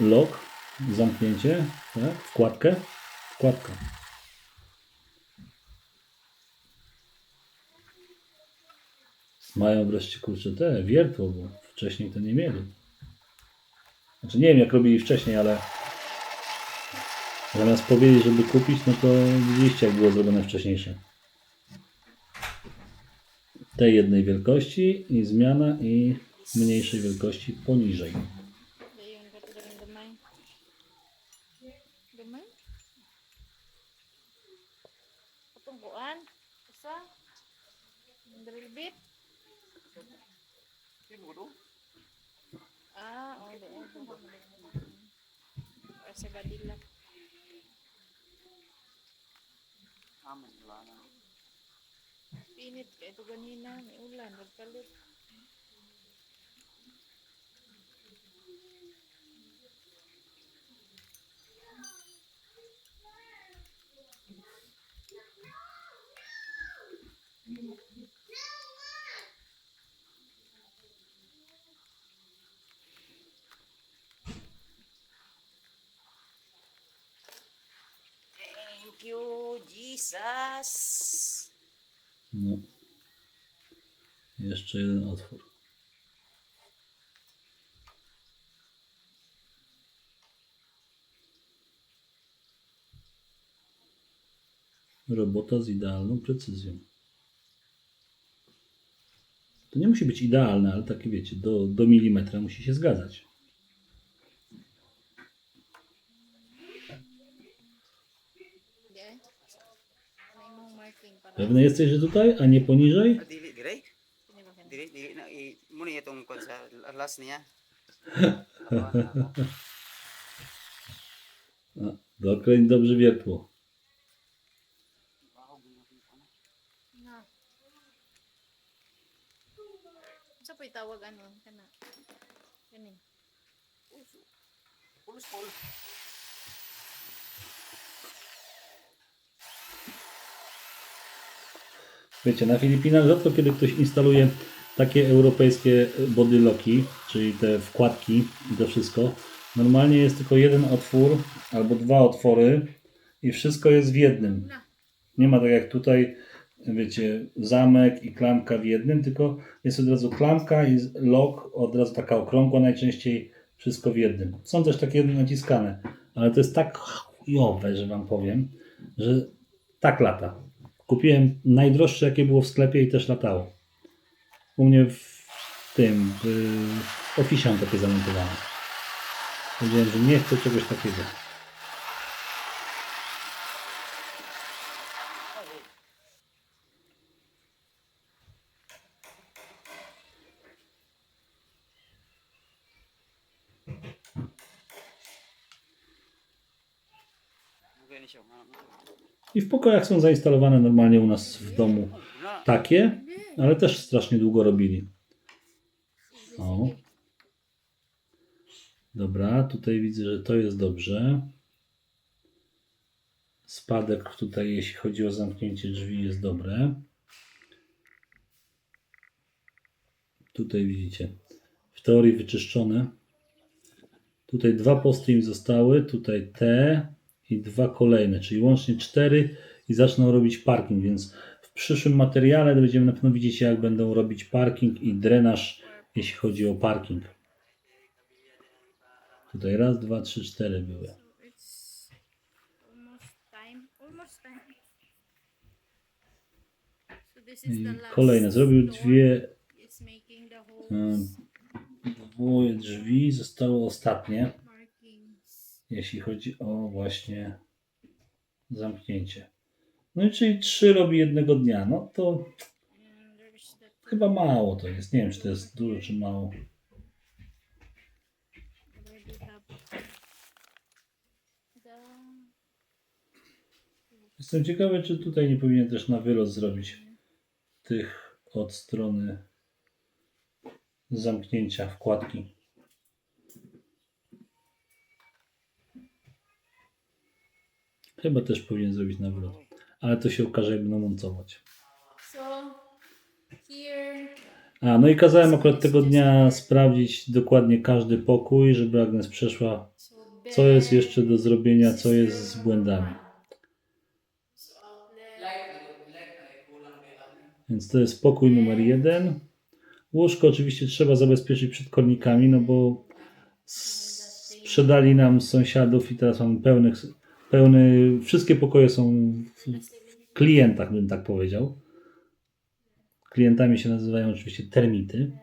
Speaker 2: lock, zamknięcie, tak? Wkładka. Mają wreszcie, kurczę, te wiertło, bo wcześniej to nie mieli. Znaczy nie wiem, jak robili wcześniej, ale Zamiast powiedzieć, żeby kupić, no to widzieliście, jak było zrobione wcześniejsze. Tej jednej wielkości i zmiana i mniejszej wielkości poniżej.
Speaker 3: Dayon ka to dagang gamay. Gamay? Patungkuan? Isa? Drill bit? Ah, oh, doon. Para sa badila. Pinit ka ito ganina. May ulan. Nagkalit.
Speaker 7: Thank you, Jesus.
Speaker 2: No. Jeszcze jeden otwór. Robota z idealną precyzją. To nie musi być idealne, ale takie wiecie, do milimetra musi się zgadzać.
Speaker 3: Okay? May mong marking para.
Speaker 2: Pewny jesteś, że tutaj, a nie poniżej?
Speaker 6: Dili dire.
Speaker 3: Sino ba
Speaker 6: Dili dili na muna itong kon sa last niya.
Speaker 2: Dokręć dobrze wiertło.
Speaker 3: Na. Sa po'y tawag ano? Kana. Kani.
Speaker 2: Wiecie, na Filipinach rzadko kiedy ktoś instaluje takie europejskie bodylocki, czyli te wkładki i to wszystko. Normalnie jest tylko jeden otwór albo dwa otwory i wszystko jest w jednym. Nie ma tak jak tutaj, wiecie, zamek i klamka w jednym, tylko jest od razu klamka i lock, od razu taka okrągła najczęściej, wszystko w jednym. Są też takie naciskane, ale to jest tak chujowe, że wam powiem, że tak lata. Kupiłem najdroższe, jakie było w sklepie i też latało. U mnie w tym, w Office mam takie zamontowane. Powiedziałem, że nie chcę czegoś takiego.
Speaker 6: Okay ni siya.
Speaker 2: I w pokojach są zainstalowane normalnie u nas w domu takie, ale też strasznie długo robili. O. Dobra, tutaj widzę, że to jest dobrze. Spadek tutaj, jeśli chodzi o zamknięcie drzwi, jest dobre. Tutaj widzicie, w teorii wyczyszczone. Tutaj dwa posty im zostały, tutaj te i dwa kolejne, czyli łącznie 4 i zaczną robić parking, więc w przyszłym materiale będziemy na pewno widzieć, jak będą robić parking i drenaż, jeśli chodzi o parking. Tutaj raz, dwa, trzy, 4 były.
Speaker 3: So it's almost time. Almost time. So this is
Speaker 2: I
Speaker 3: the last
Speaker 2: kolejne, zrobił
Speaker 3: door.
Speaker 2: dwie
Speaker 3: It's making the holes.
Speaker 2: dwoje drzwi, zostało ostatnie,
Speaker 3: Markings.
Speaker 2: jeśli chodzi o właśnie zamknięcie. No i czyli 3 robi jednego dnia, no to
Speaker 3: And there's the
Speaker 2: chyba mało to jest, nie wiem czy to jest dużo czy mało.
Speaker 3: already have the
Speaker 2: Jestem ciekawy, czy tutaj nie powinien też na wylot zrobić tych od strony zamknięcia wkładki. Chyba też powinien zrobić na wylot, ale to się okaże, jak będą montować.
Speaker 3: so here
Speaker 2: No i kazałem akurat tego dnia sprawdzić dokładnie każdy pokój, żeby Agnes przeszła,
Speaker 3: so
Speaker 2: co jest jeszcze do zrobienia, co jest z błędami. Więc to jest pokój numer 1. Łóżko oczywiście trzeba zabezpieczyć przed kornikami, no bo sprzedali nam sąsiadów i teraz mamy pełny, wszystkie pokoje są w klientach, bym tak powiedział. Klientami się nazywają oczywiście termity.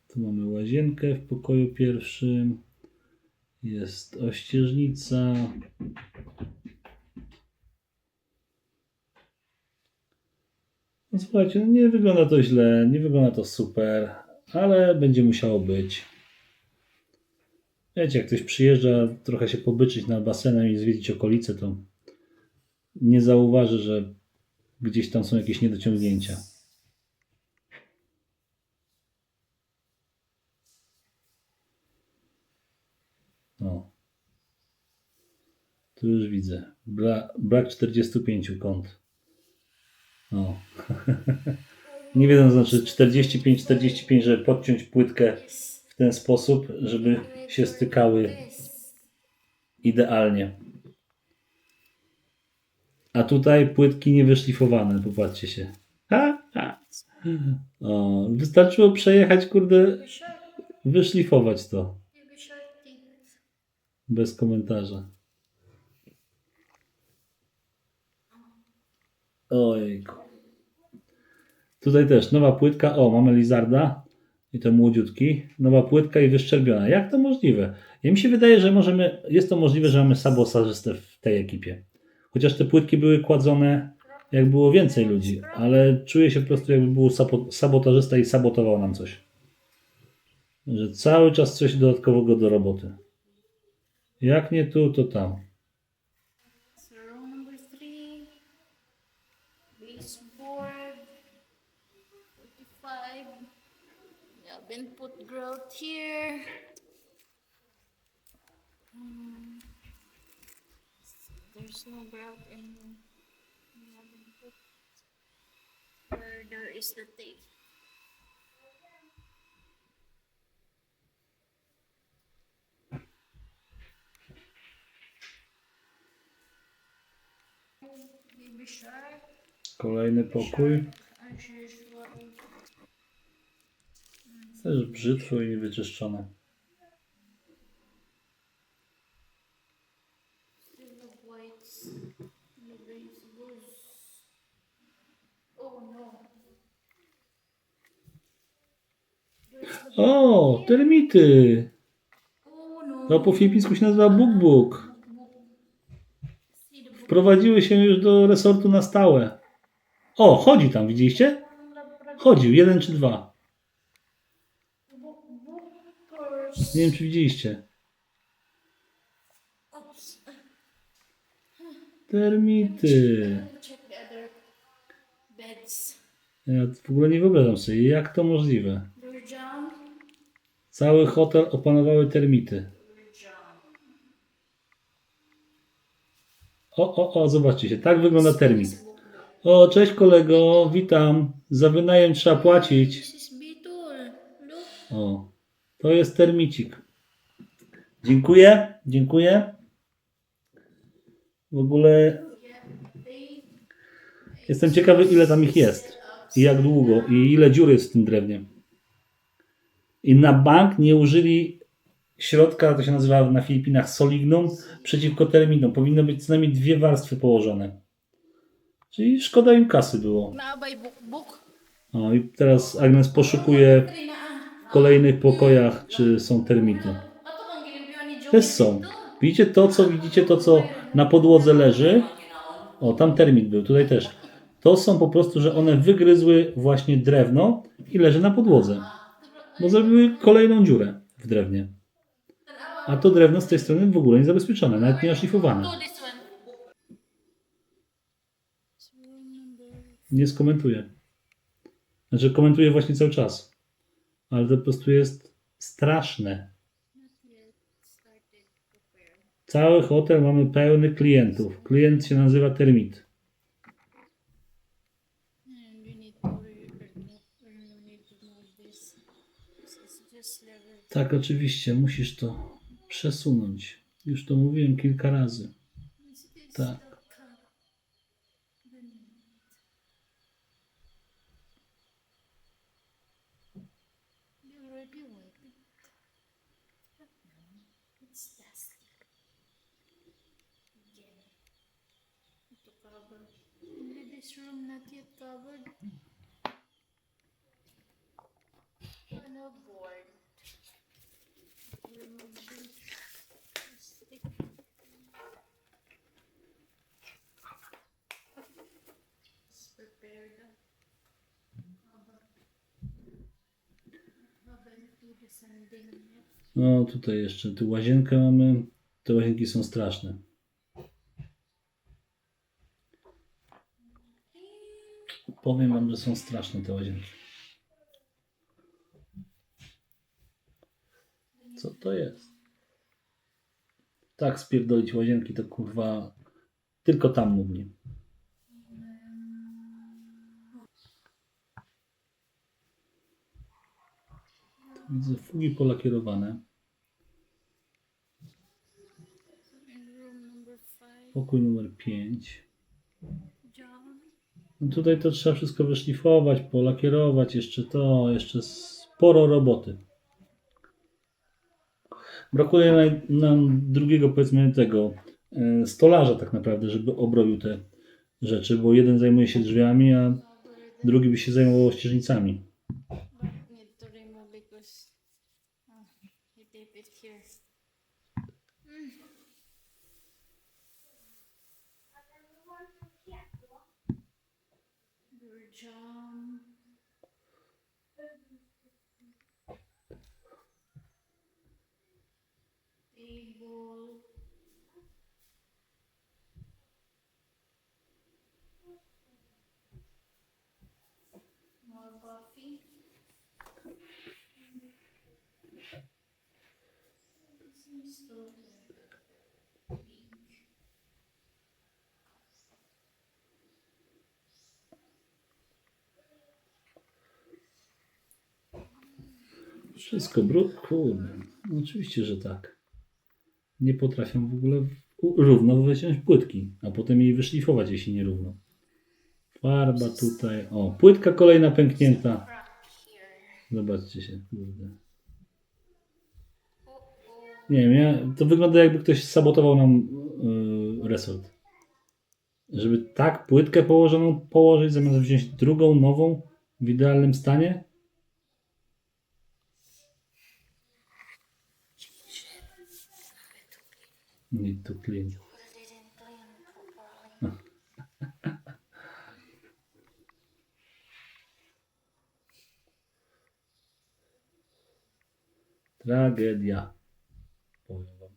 Speaker 2: Tu mamy łazienkę w pokoju pierwszym. Jest ościeżnica. No słuchajcie, no nie wygląda to źle, nie wygląda to super, ale będzie musiało być. Wiecie, jak ktoś przyjeżdża trochę się pobyczyć nad basenem i zwiedzić okolice, to nie zauważy, że gdzieś tam są jakieś niedociągnięcia. O. Tu już widzę. Brak 45 kąt. O. Nie wiem, co znaczy 45, żeby podciąć płytkę w ten sposób, żeby się stykały idealnie. A tutaj płytki niewyszlifowane, popatrzcie się. O, wystarczyło przejechać, kurde, wyszlifować to. Bez komentarza. Ojejku. Tutaj też nowa płytka. O, mamy Lizarda. I to młodziutki. Nowa płytka i wyszczerbiona. Jak to możliwe? Ja mi się wydaje, że jest to możliwe, że mamy sabotażystę w tej ekipie. Chociaż te płytki były kładzone, jak było więcej ludzi. Ale czuję się po prostu, jakby był sabotażysta i sabotował nam coś. Że cały czas coś dodatkowego do roboty. Jak nie tu, to tam.
Speaker 3: So room number 3. Baseboard. 45. Yeah, been put grout here. There's no grout in yeah, been put. Where there is the tape. Baby shark.
Speaker 2: Kolejny pokój.
Speaker 3: As usual.
Speaker 2: Też brzytwo i wyczyszczone.
Speaker 3: Still of whites. The base goes. Oh no. There's the
Speaker 2: O, termity!
Speaker 3: oh no.
Speaker 2: To po filipijsku się nazywa buk-buk.
Speaker 3: See the book.
Speaker 2: Wprowadziły się już do resortu na stałe. O, chodzi tam, widzieliście? Chodził, 1 czy 2.
Speaker 3: Bookers.
Speaker 2: Nie wiem, czy widzieliście.
Speaker 3: Oops.
Speaker 2: Termity.
Speaker 3: Check the other beds.
Speaker 2: Ja w ogóle nie wyobrażam sobie, jak to możliwe.
Speaker 3: They're junk.
Speaker 2: Cały hotel opanowały termity. O, zobaczcie się, tak wygląda termit. O, cześć kolego, witam. Za wynajem trzeba płacić.
Speaker 3: This is Beetle. Look.
Speaker 2: O, to jest termicik. Dziękuję, dziękuję. W ogóle jestem ciekawy, ile tam ich jest. I jak długo. I ile dziur jest w tym drewnie. I na bank nie użyli środka, to się nazywa na Filipinach solignum, przeciwko terminom. Powinno być co najmniej 2 warstwy położone. Czyli szkoda im kasy było.
Speaker 3: Naabay book.
Speaker 2: O, i teraz Agnes poszukuje w kolejnych pokojach, czy są termity.
Speaker 3: Ato kang ginimpyo ni Joey.
Speaker 2: Też są. Widzicie to, co na podłodze leży? O, tam termit był, tutaj też. To są po prostu, że one wygryzły właśnie drewno i leży na podłodze. Bo zrobiły kolejną dziurę w drewnie. A to drewno z tej strony w ogóle nie zabezpieczone, nawet nie oszlifowane.
Speaker 3: Do this one.
Speaker 2: Nie skomentuję. Znaczy komentuję właśnie cały czas. Ale to po prostu jest straszne. Cały hotel mamy pełny klientów. Klient się nazywa termit.
Speaker 3: And you need to need to move this. This is just level.
Speaker 2: Tak, oczywiście, musisz to przesunąć. Już to mówiłem kilka razy. Tak.
Speaker 3: It's dusty. Again. Ito cover. Only this room not yet covered. Ano board? Remove this stick. Let's prepare the cover. Haven't do the sanding yet.
Speaker 2: No tutaj jeszcze, tu łazienkę mamy. Te łazienki są straszne. Powiem wam, że są straszne te łazienki. Co to jest? Tak spierdolić łazienki to kurwa tylko tam mogli. Widzę fugi polakierowane.
Speaker 3: And room number 5.
Speaker 2: Pokój numer 5.
Speaker 3: John.
Speaker 2: No tutaj to trzeba wszystko wyszlifować, polakierować, jeszcze sporo roboty. Brakuje nam drugiego, powiedzmy, tego stolarza tak naprawdę, żeby obrobił te rzeczy, bo jeden zajmuje się drzwiami, a drugi by się zajmował ścieżnicami.
Speaker 3: But need to remove because you tape it here. Your jam. Table. More coffee. Seems to pink.
Speaker 2: Wszystko brud? Kurde. No oczywiście, że tak. Nie potrafią w ogóle równo wyciąć płytki, a potem jej wyszlifować, jeśli nie równo. Farba tutaj. O, płytka kolejna pęknięta.
Speaker 3: Crack here.
Speaker 2: Zobaczcie się, kurde. Nie wiem, to wygląda jakby ktoś sabotował nam resort. Żeby tak płytkę położoną położyć, zamiast wziąć drugą, nową, w idealnym stanie. Need to clean. Tragedia. Powiem wam.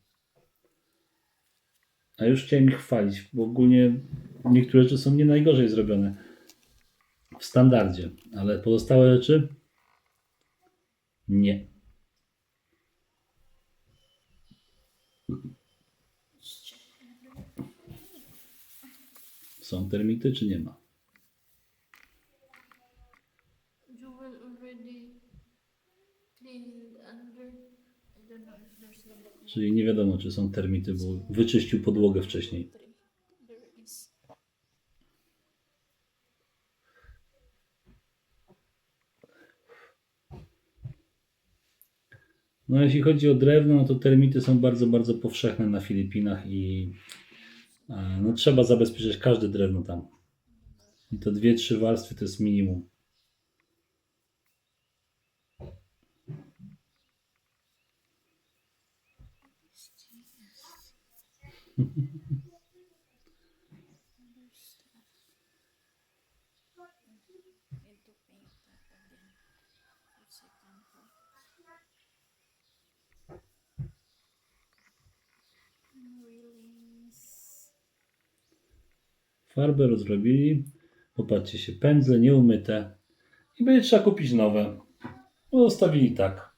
Speaker 2: A już chciałem ich chwalić, bo ogólnie niektóre rzeczy są nie najgorzej zrobione w standardzie, ale pozostałe rzeczy nie. Są termity, czy nie ma?
Speaker 3: Jewel already cleaned under. I don't know if there's the book.
Speaker 2: Czyli nie wiadomo, czy są termity, bo wyczyścił podłogę wcześniej.
Speaker 3: There is.
Speaker 2: No jeśli chodzi o drewno, no to termity są bardzo, bardzo powszechne na Filipinach i no, trzeba zabezpieczyć każde drewno tam. I to 2-3 warstwy to jest minimum.
Speaker 3: Need to paint that again. The second part. Railings.
Speaker 2: Farbę rozrobili. Popatrzcie się, pędzle nieumyte. I będzie trzeba kupić nowe. No, zostawili tak.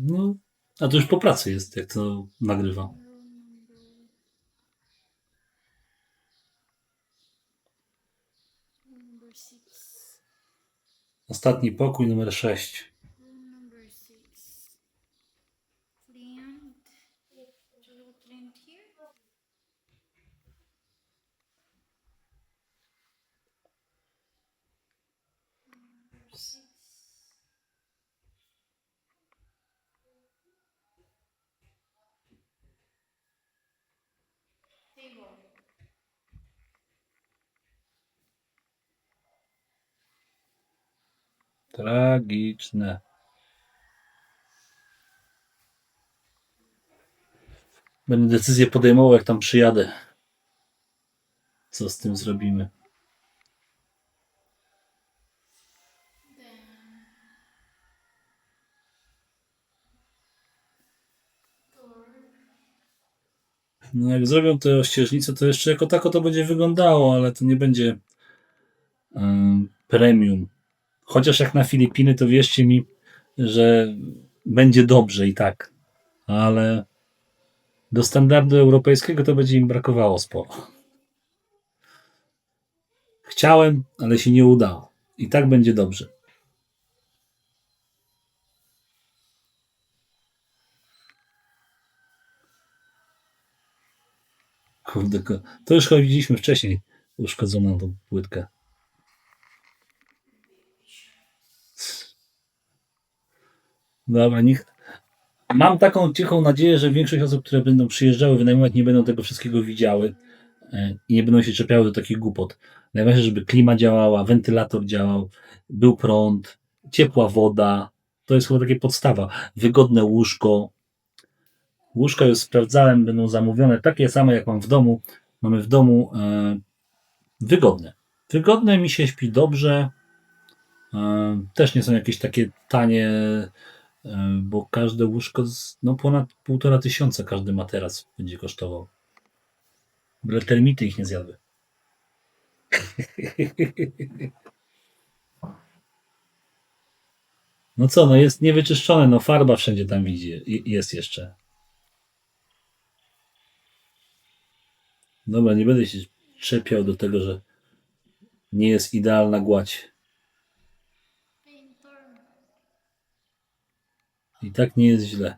Speaker 2: No, a to już po pracy jest, jak to nagrywa.
Speaker 3: Number 6.
Speaker 2: Ostatni pokój numer 6.
Speaker 3: Room number 6. Cleaned. Joel cleaned here. Number 6.
Speaker 2: Tragiczne. Będę decyzję podejmował, jak tam przyjadę. Co z tym zrobimy? No jak zrobią tę ościeżnicę, to jeszcze jako tako to będzie wyglądało, ale to nie będzie premium. Chociaż jak na Filipiny, to wierzcie mi, że będzie dobrze i tak. Ale do standardu europejskiego to będzie im brakowało sporo. Chciałem, ale się nie udało. I tak będzie dobrze. Kurde, to już chyba widzieliśmy wcześniej uszkodzoną tą płytkę. Dobra, mam taką cichą nadzieję, że większość osób, które będą przyjeżdżały wynajmować, nie będą tego wszystkiego widziały i nie będą się czepiały do takich głupot. Najważniejsze, żeby klima działała, wentylator działał, był prąd, ciepła woda. To jest chyba takie podstawa. Wygodne łóżko. Łóżka już sprawdzałem, będą zamówione takie same, jak mam w domu. Mamy w domu wygodne. Wygodne, mi się śpi dobrze. Też nie są jakieś takie tanie, bo każde łóżko ponad 1500 każdy materac będzie kosztował. Byle termity ich nie zjadły. No co, no jest niewyczyszczone, no farba wszędzie tam jest jeszcze. Dobra, nie będę się czepiał do tego, że nie jest idealna gładź. I tak nie jest źle.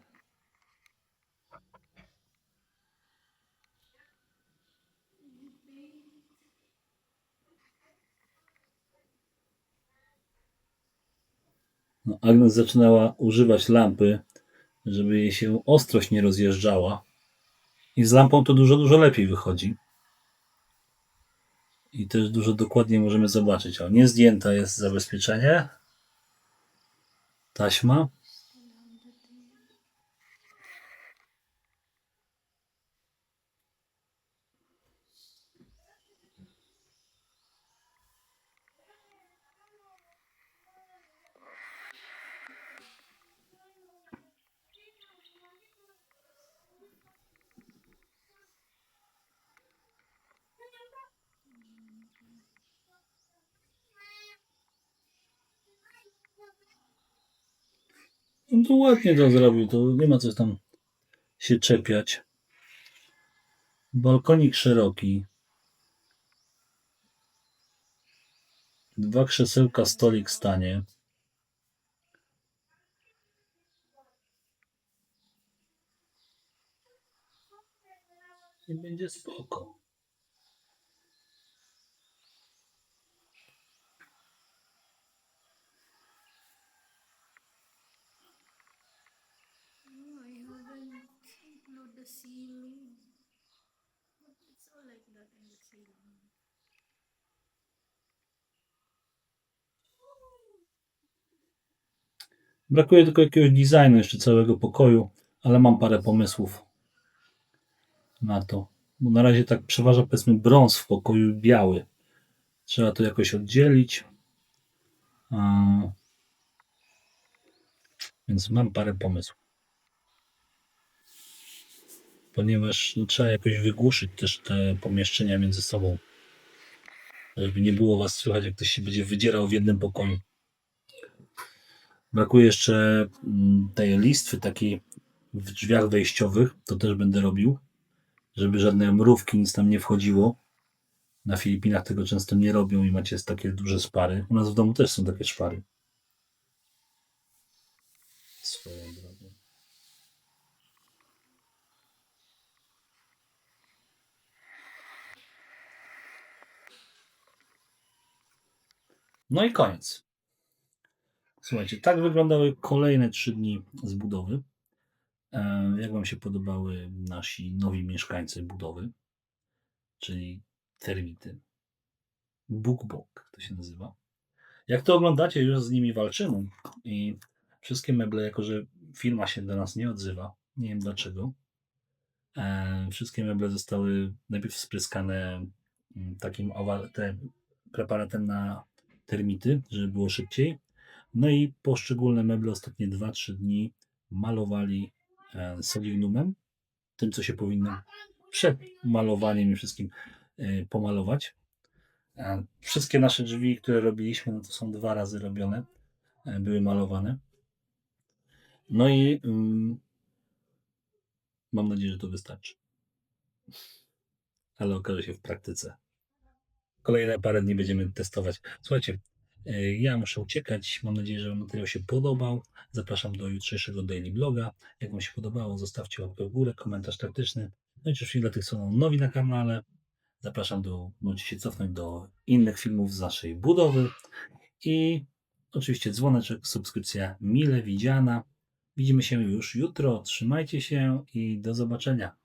Speaker 2: No, Agnes zaczynała używać lampy, żeby jej się ostrość nie rozjeżdżała. I z lampą to dużo lepiej wychodzi. I też dużo dokładniej możemy zobaczyć. O, nie zdjęta jest zabezpieczenie. Taśma. No to ładnie to zrobił, to nie ma co tam się czepiać. Balkonik szeroki. 2 krzesełka, stolik stanie. I będzie spoko. Brakuje tylko jakiegoś designu jeszcze całego pokoju, ale mam parę pomysłów na to. Bo na razie tak przeważa, powiedzmy, brąz w pokoju biały. Trzeba to jakoś oddzielić. Więc mam parę pomysłów. Ponieważ trzeba jakoś wygłuszyć też te pomieszczenia między sobą. Żeby nie było was słychać, jak ktoś się będzie wydzierał w jednym pokoju. Brakuje jeszcze tej listwy takiej w drzwiach wejściowych. To też będę robił. Żeby żadne mrówki, nic tam nie wchodziło. Na Filipinach tego często nie robią i macie takie duże szpary. U nas w domu też są takie szpary. Swoją drogą. No i koniec. Słuchajcie, tak wyglądały kolejne 3 dni z budowy. Jak wam się podobały nasi nowi mieszkańcy budowy? czyli termity. Buk to się nazywa. Jak to oglądacie, już z nimi walczymy i wszystkie meble, jako że firma się do nas nie odzywa, nie wiem dlaczego, wszystkie meble zostały najpierw spryskane takim preparatem na termity, żeby było szybciej. No i poszczególne meble ostatnie 2-3 dni malowali solignumem, tym co się powinno przed malowaniem i wszystkim pomalować. Wszystkie nasze drzwi, które robiliśmy, no to są 2 razy robione, były malowane. No i mam nadzieję, że to wystarczy. Ale okaże się w praktyce. Kolejne parę dni będziemy testować. Słuchajcie, ja muszę uciekać. Mam nadzieję, że materiał się podobał. Zapraszam do jutrzejszego daily bloga. Jak Wam się podobało, zostawcie łapkę w górę, komentarz taktyczny. No i oczywiście dla tych, co są nowi na kanale, zapraszam możecie się cofnąć do innych filmów z naszej budowy. I oczywiście dzwoneczek, subskrypcja mile widziana. Widzimy się już jutro. Trzymajcie się i do zobaczenia.